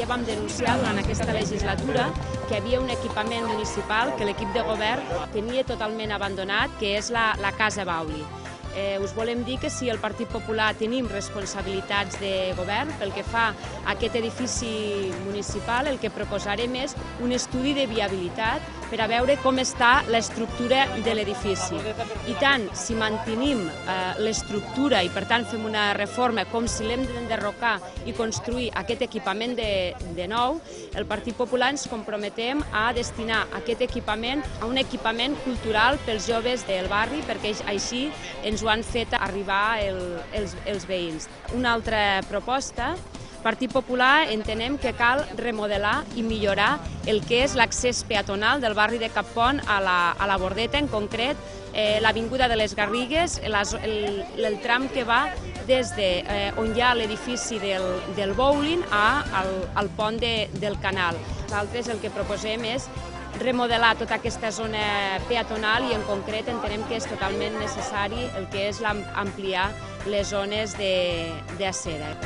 vam denunciar durant aquesta legislatura que hi havia un equipament municipal que l'equip de govern tenia totalment abandonat, que és la Casa Bauli. Us volem dir que si el Partit Popular tenim responsabilitats de govern pel que fa a aquest edifici municipal, el que proposarem és un estudi de viabilitat per a veure com està l'estructura de l'edifici. I tant, si mantenim l'estructura i per tant fem una reforma com si l'hem d'enderrocar i construir aquest equipament de nou, el Partit Popular ens comprometem a destinar aquest equipament a un equipament cultural pels joves del barri, perquè així ens ho han fet arribar els veïns. Una altra proposta, Partit Popular entenem que cal remodelar i millorar el que és l'accés peatonal del barri de Cappont a la Bordeta, en concret l'Avinguda de les Garrigues, el tram que va des d'on hi ha l'edifici del bowling al pont del canal. Nosaltres el que proposem és remodelar tota aquesta zona peatonal i en concret entenem que és totalment necessari el que és ampliar les zones d'acera.